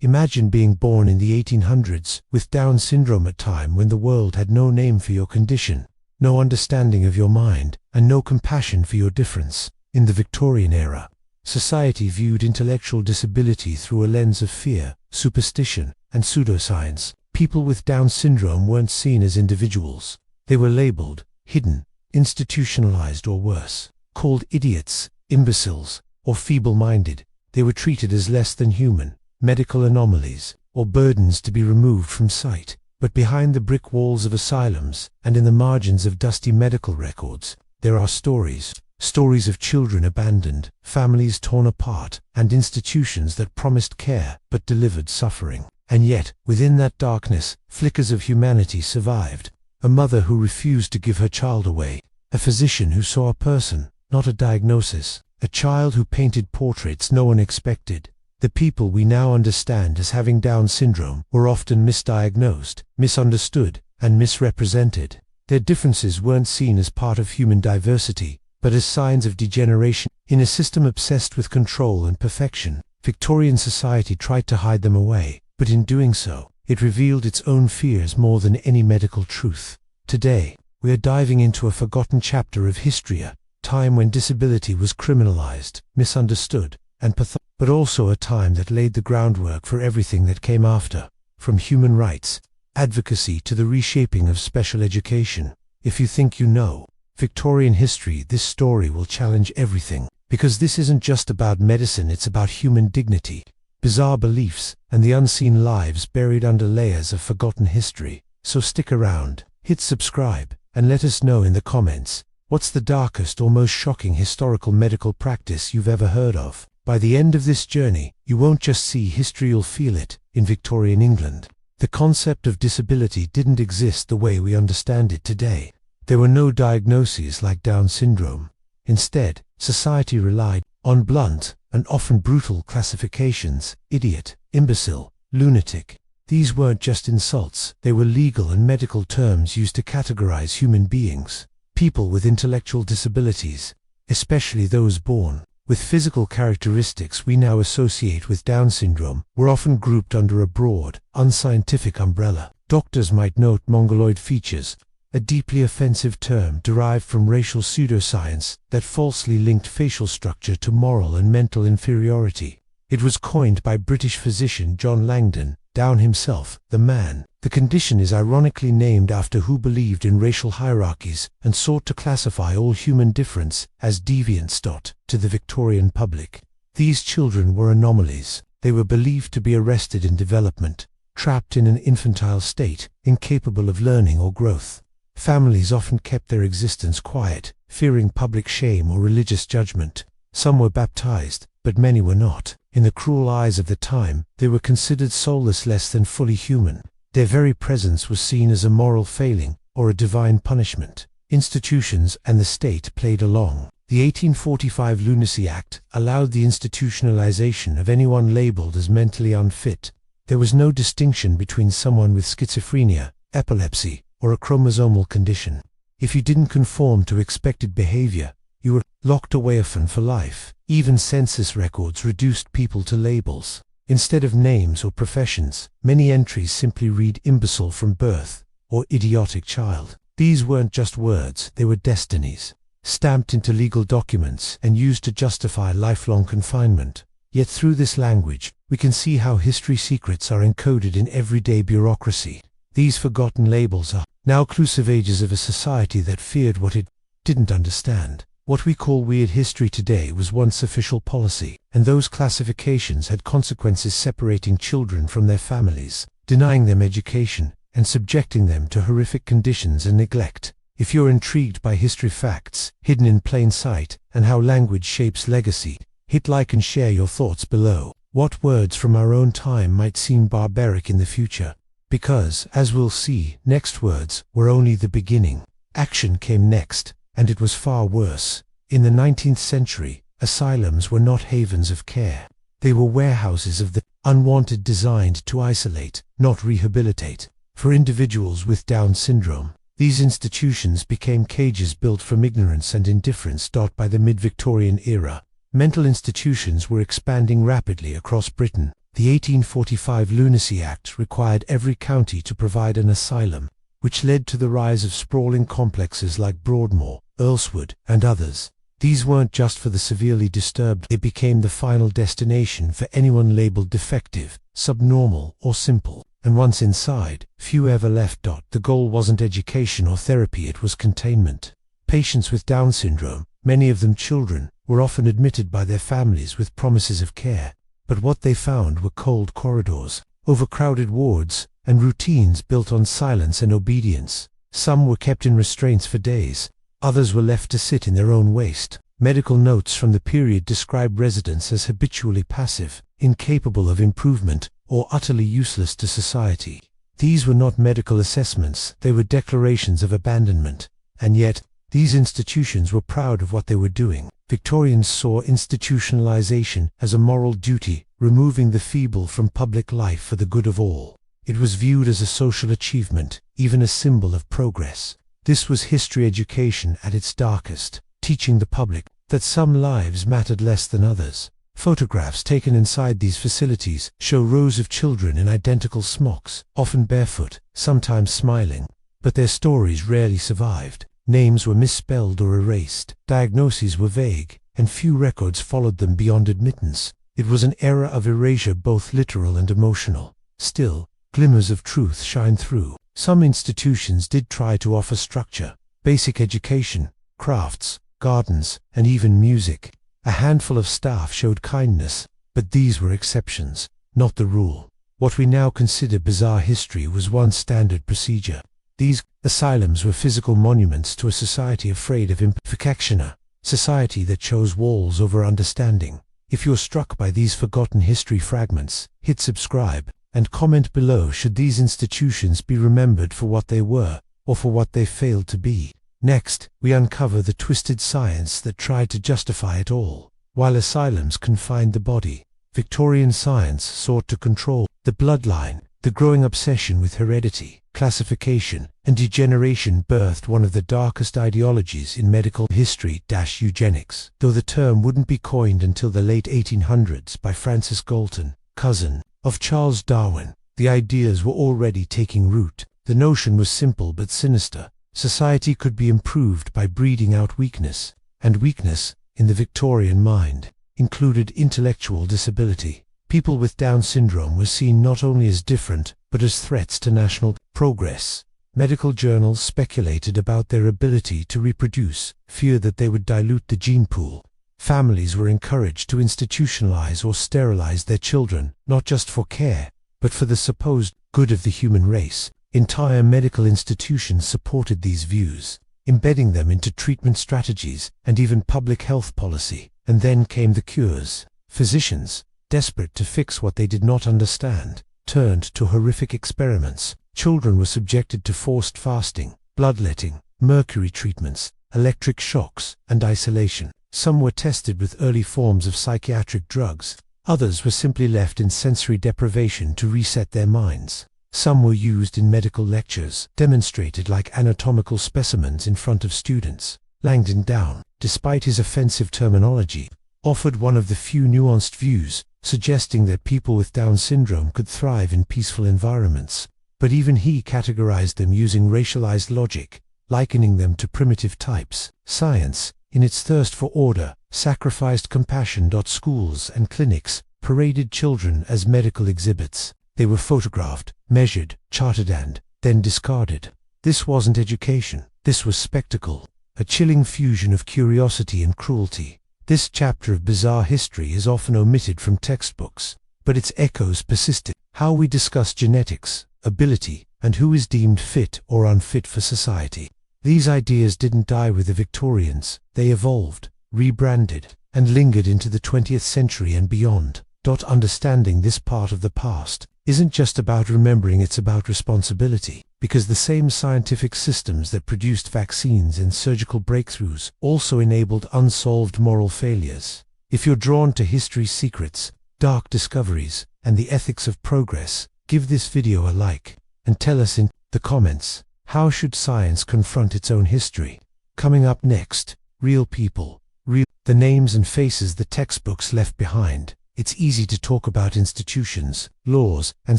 Imagine being born in the 1800s with Down syndrome at a time when the world had no name for your condition, no understanding of your mind, and no compassion for your difference. In the Victorian era, society viewed intellectual disability through a lens of fear, superstition, and pseudoscience. People with Down syndrome weren't seen as individuals. They were labeled, hidden, institutionalized, or worse, called idiots, imbeciles, or feeble-minded. They were treated as less than human, medical anomalies, or burdens to be removed from sight. But behind the brick walls of asylums, and in the margins of dusty medical records, there are stories. Stories of children abandoned, families torn apart, and institutions that promised care but delivered suffering. And yet, within that darkness, flickers of humanity survived. A mother who refused to give her child away. A physician who saw a person, not a diagnosis. A child who painted portraits no one expected. The people we now understand as having Down syndrome were often misdiagnosed, misunderstood, and misrepresented. Their differences weren't seen as part of human diversity, but as signs of degeneration. In a system obsessed with control and perfection, Victorian society tried to hide them away, but in doing so, it revealed its own fears more than any medical truth. Today, we are diving into a forgotten chapter of history, a time when disability was criminalized, misunderstood, and but also a time that laid the groundwork for everything that came after, from human rights, advocacy to the reshaping of special education. If you think you know Victorian history, this story will challenge everything, because this isn't just about medicine, it's about human dignity, bizarre beliefs, and the unseen lives buried under layers of forgotten history. So stick around, hit subscribe, and let us know in the comments, what's the darkest or most shocking historical medical practice you've ever heard of? By the end of this journey, you won't just see history, you'll feel it. In Victorian England, the concept of disability didn't exist the way we understand it today. There were no diagnoses like Down syndrome. Instead, society relied on blunt and often brutal classifications: idiot, imbecile, lunatic. These weren't just insults, they were legal and medical terms used to categorize human beings. People with intellectual disabilities, especially those born with physical characteristics we now associate with Down syndrome, were often grouped under a broad, unscientific umbrella. Doctors might note mongoloid features, a deeply offensive term derived from racial pseudoscience that falsely linked facial structure to moral and mental inferiority. It was coined by British physician John Langdon, Down himself, the man. The condition is ironically named after who believed in racial hierarchies and sought to classify all human difference as deviants. To the Victorian public, these children were anomalies. They were believed to be arrested in development, trapped in an infantile state, incapable of learning or growth. Families often kept their existence quiet, fearing public shame or religious judgment. Some were baptized, but many were not. In the cruel eyes of the time, they were considered soulless, less than fully human. Their very presence was seen as a moral failing or a divine punishment. Institutions and the state played along. The 1845 Lunacy Act allowed the institutionalization of anyone labeled as mentally unfit. There was no distinction between someone with schizophrenia, epilepsy, or a chromosomal condition. If you didn't conform to expected behavior, you were locked away, orphan for life. Even census records reduced people to labels. Instead of names or professions, many entries simply read imbecile from birth, or idiotic child. These weren't just words, they were destinies, stamped into legal documents and used to justify lifelong confinement. Yet through this language, we can see how history secrets are encoded in everyday bureaucracy. These forgotten labels are now inclusive ages of a society that feared what it didn't understand. What we call weird history today was once official policy, and those classifications had consequences, separating children from their families, denying them education, and subjecting them to horrific conditions and neglect. If you're intrigued by history facts hidden in plain sight and how language shapes legacy, hit like and share your thoughts below. What words from our own time might seem barbaric in the future? Because, as we'll see, next words were only the beginning. Action came next, and it was far worse. In the 19th century, asylums were not havens of care. They were warehouses of the unwanted, designed to isolate, not rehabilitate. For individuals with Down syndrome, these institutions became cages built from ignorance and indifference. By the mid-Victorian era, mental institutions were expanding rapidly across Britain. The 1845 Lunacy Act required every county to provide an asylum, which led to the rise of sprawling complexes like Broadmoor, Earlswood, and others. These weren't just for the severely disturbed, they became the final destination for anyone labeled defective, subnormal, or simple. And once inside, few ever left. The goal wasn't education or therapy, it was containment. Patients with Down syndrome, many of them children, were often admitted by their families with promises of care. But what they found were cold corridors, overcrowded wards, and routines built on silence and obedience. Some were kept in restraints for days, others were left to sit in their own waste. Medical notes from the period describe residents as habitually passive, incapable of improvement, or utterly useless to society. These were not medical assessments, they were declarations of abandonment. And yet, these institutions were proud of what they were doing. Victorians saw institutionalization as a moral duty, removing the feeble from public life for the good of all. It was viewed as a social achievement, even a symbol of progress. This was history education at its darkest, teaching the public that some lives mattered less than others. Photographs taken inside these facilities show rows of children in identical smocks, often barefoot, sometimes smiling. But their stories rarely survived. Names were misspelled or erased, diagnoses were vague, and few records followed them beyond admittance. It was an era of erasure, both literal and emotional. Still, glimmers of truth shine through. Some institutions did try to offer structure, basic education, crafts, gardens, and even music. A handful of staff showed kindness, but these were exceptions, not the rule. What we now consider bizarre history was once standard procedure. These asylums were physical monuments to a society afraid of imperfection, a society that chose walls over understanding. If you're struck by these forgotten history fragments, hit subscribe, and comment below should these institutions be remembered for what they were, or for what they failed to be. Next, we uncover the twisted science that tried to justify it all. While asylums confined the body, Victorian science sought to control the bloodline. The growing obsession with heredity, classification, and degeneration birthed one of the darkest ideologies in medical history, eugenics. Though the term wouldn't be coined until the late 1800s by Francis Galton, cousin of Charles Darwin, the ideas were already taking root. The notion was simple but sinister. Society could be improved by breeding out weakness, and weakness, in the Victorian mind, included intellectual disability. People with Down syndrome were seen not only as different, but as threats to national progress. Medical journals speculated about their ability to reproduce, feared that they would dilute the gene pool. Families were encouraged to institutionalize or sterilize their children, not just for care, but for the supposed good of the human race. Entire medical institutions supported these views, embedding them into treatment strategies and even public health policy. And then came the cures. Physicians, desperate to fix what they did not understand, turned to horrific experiments. Children were subjected to forced fasting, bloodletting, mercury treatments, electric shocks, and isolation. Some were tested with early forms of psychiatric drugs. Others were simply left in sensory deprivation to reset their minds. Some were used in medical lectures, demonstrated like anatomical specimens in front of students. Langdon Down, despite his offensive terminology, offered one of the few nuanced views, suggesting that people with Down syndrome could thrive in peaceful environments. But even he categorized them using racialized logic, likening them to primitive types. Science, in its thirst for order, sacrificed compassion. Schools and clinics paraded children as medical exhibits. They were photographed, measured, charted, and then discarded. This wasn't education, this was spectacle, a chilling fusion of curiosity and cruelty. This chapter of bizarre history is often omitted from textbooks, but its echoes persisted. How we discuss genetics, ability, and who is deemed fit or unfit for society. These ideas didn't die with the Victorians, they evolved, rebranded, and lingered into the 20th century and beyond. Understanding this part of the past isn't just about remembering, it's about responsibility, because the same scientific systems that produced vaccines and surgical breakthroughs also enabled unsolved moral failures. If you're drawn to history's secrets, dark discoveries, and the ethics of progress, give this video a like, and tell us in the comments, how should science confront its own history? Coming up next, real people, the names and faces the textbooks left behind. It's easy to talk about institutions, laws, and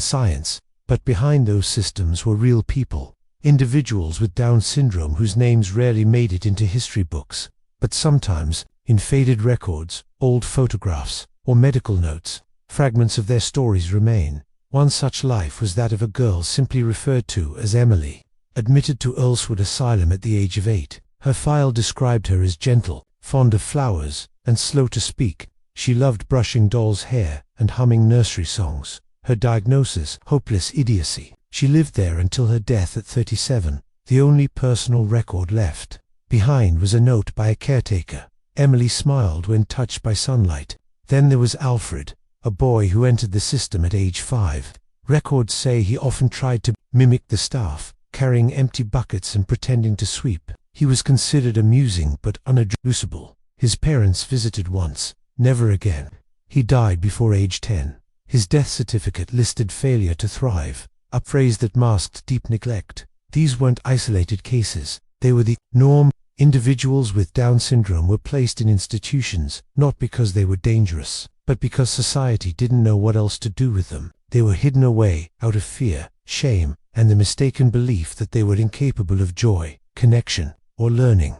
science, but behind those systems were real people, individuals with Down syndrome whose names rarely made it into history books, but sometimes, in faded records, old photographs, or medical notes, fragments of their stories remain. One such life was that of a girl simply referred to as Emily. Admitted to Earlswood Asylum at the age of 8, her file described her as gentle, fond of flowers, and slow to speak. She loved brushing doll's hair and humming nursery songs. Her diagnosis, hopeless idiocy. She lived there until her death at 37, the only personal record left. Behind was a note by a caretaker. Emily smiled when touched by sunlight. Then there was Alfred, a boy who entered the system at age 5. Records say he often tried to mimic the staff, carrying empty buckets and pretending to sweep. He was considered amusing but unadducible. His parents visited once, never again. He died before age 10. His death certificate listed failure to thrive, a phrase that masked deep neglect. These weren't isolated cases. They were the norm. Individuals with Down syndrome were placed in institutions, not because they were dangerous, but because society didn't know what else to do with them. They were hidden away, out of fear, shame, and the mistaken belief that they were incapable of joy, connection, or learning.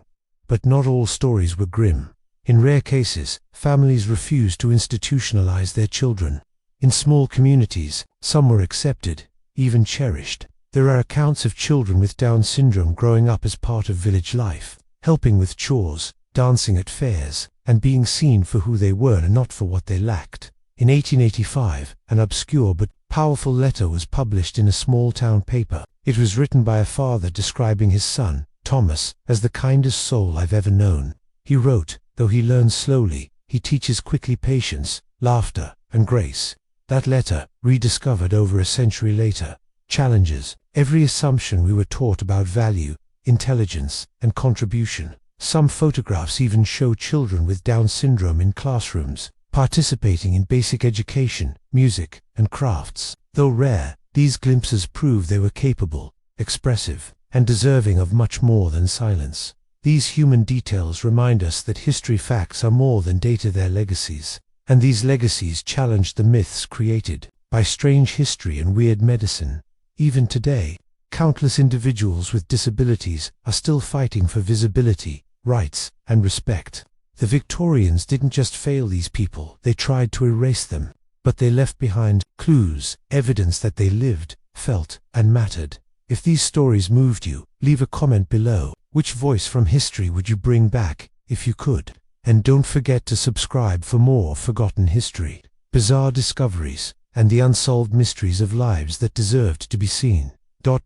But not all stories were grim. In rare cases, families refused to institutionalize their children. In small communities, some were accepted, even cherished. There are accounts of children with Down syndrome growing up as part of village life, helping with chores, dancing at fairs, and being seen for who they were and not for what they lacked. In 1885, an obscure but powerful letter was published in a small-town paper. It was written by a father describing his son, Thomas, as the kindest soul I've ever known. He wrote, though he learns slowly, he teaches quickly patience, laughter, and grace. That letter, rediscovered over a century later, challenges every assumption we were taught about value, intelligence, and contribution. Some photographs even show children with Down syndrome in classrooms, participating in basic education, music, and crafts. Though rare, these glimpses prove they were capable, expressive, and deserving of much more than silence. These human details remind us that history facts are more than data, they're legacies. And these legacies challenge the myths created by strange history and weird medicine. Even today, countless individuals with disabilities are still fighting for visibility, rights, and respect. The Victorians didn't just fail these people, they tried to erase them. But they left behind clues, evidence that they lived, felt, and mattered. If these stories moved you, leave a comment below. Which voice from history would you bring back, if you could? And don't forget to subscribe for more forgotten history, bizarre discoveries, and the unsolved mysteries of lives that deserved to be seen.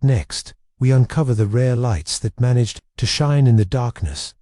Next, we uncover the rare lights that managed to shine in the darkness.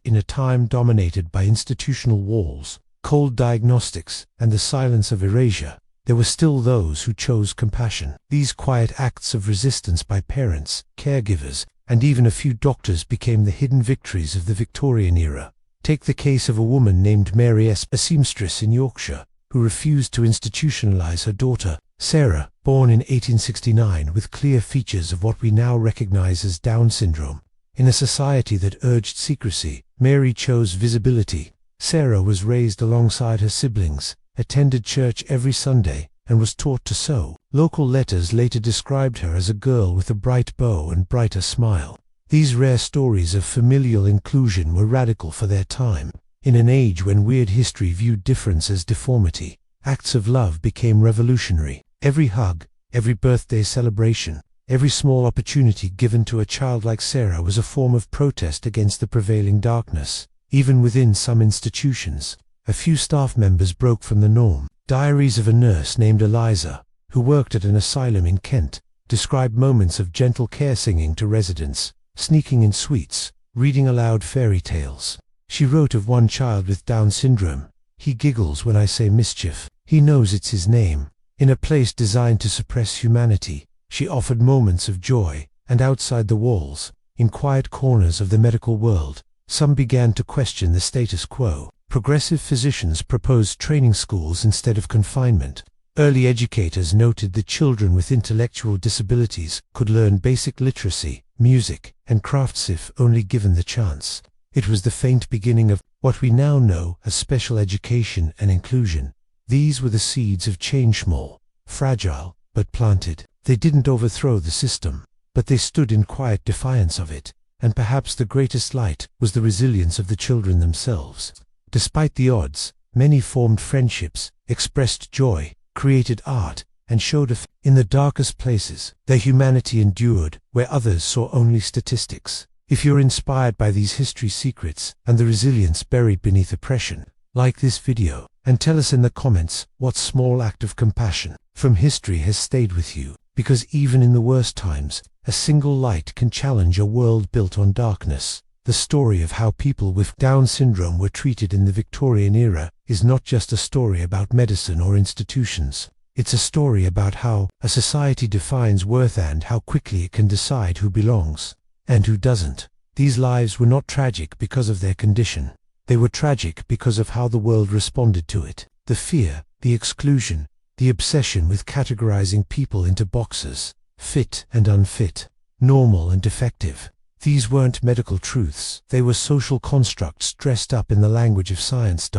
In a time dominated by institutional walls, cold diagnostics, and the silence of erasure, there were still those who chose compassion. These quiet acts of resistance by parents, caregivers, and even a few doctors became the hidden victories of the Victorian era. Take the case of a woman named Mary S., a seamstress in Yorkshire, who refused to institutionalize her daughter, Sarah, born in 1869 with clear features of what we now recognize as Down syndrome. In a society that urged secrecy, Mary chose visibility. Sarah was raised alongside her siblings, attended church every Sunday, and was taught to sew. Local letters later described her as a girl with a bright bow and brighter smile. These rare stories of familial inclusion were radical for their time. In an age when weird history viewed difference as deformity, acts of love became revolutionary. Every hug, every birthday celebration, every small opportunity given to a child like Sarah was a form of protest against the prevailing darkness. Even within some institutions, a few staff members broke from the norm. Diaries of a nurse named Eliza, who worked at an asylum in Kent, described moments of gentle care, singing to residents, sneaking in sweets, reading aloud fairy tales. She wrote of one child with Down syndrome, "He giggles when I say mischief. He knows it's his name." In a place designed to suppress humanity, she offered moments of joy, and outside the walls, in quiet corners of the medical world, some began to question the status quo. Progressive physicians proposed training schools instead of confinement. Early educators noted that children with intellectual disabilities could learn basic literacy, music, and crafts if only given the chance. It was the faint beginning of what we now know as special education and inclusion. These were the seeds of change, small, fragile, but planted. They didn't overthrow the system, but they stood in quiet defiance of it. And perhaps the greatest light was the resilience of the children themselves. Despite the odds, many formed friendships, expressed joy, created art, and showed in the darkest places. Their humanity endured where others saw only statistics. If you're inspired by these history secrets and the resilience buried beneath oppression, like this video and tell us in the comments what small act of compassion from history has stayed with you. Because even in the worst times, a single light can challenge a world built on darkness. The story of how people with Down syndrome were treated in the Victorian era is not just a story about medicine or institutions. It's a story about how a society defines worth and how quickly it can decide who belongs and who doesn't. These lives were not tragic because of their condition. They were tragic because of how the world responded to it. The fear, the exclusion, the obsession with categorizing people into boxes, fit and unfit, normal and defective. These weren't medical truths. They were social constructs dressed up in the language of science.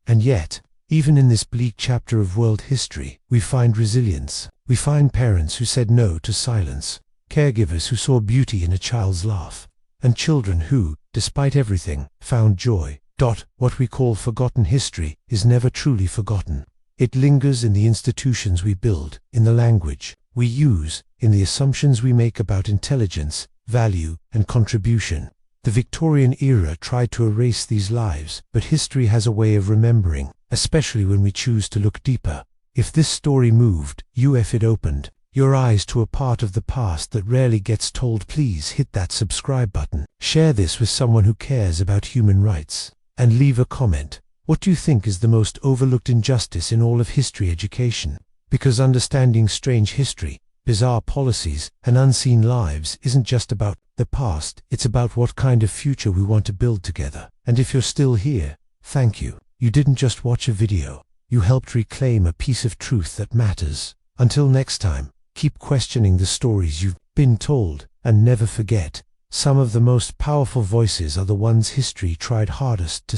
And yet, even in this bleak chapter of world history, we find resilience. We find parents who said no to silence, caregivers who saw beauty in a child's laugh, and children who, despite everything, found joy. What we call forgotten history is never truly forgotten. It lingers in the institutions we build, in the language we use, in the assumptions we make about intelligence, value, and contribution. The Victorian era tried to erase these lives, but history has a way of remembering, especially when we choose to look deeper. If this story moved you, if it opened your eyes to a part of the past that rarely gets told, please hit that subscribe button. Share this with someone who cares about human rights. And leave a comment. What do you think is the most overlooked injustice in all of history education? Because understanding strange history, bizarre policies, and unseen lives isn't just about the past, it's about what kind of future we want to build together. And if you're still here, thank you. You didn't just watch a video, you helped reclaim a piece of truth that matters. Until next time, keep questioning the stories you've been told, and never forget, some of the most powerful voices are the ones history tried hardest to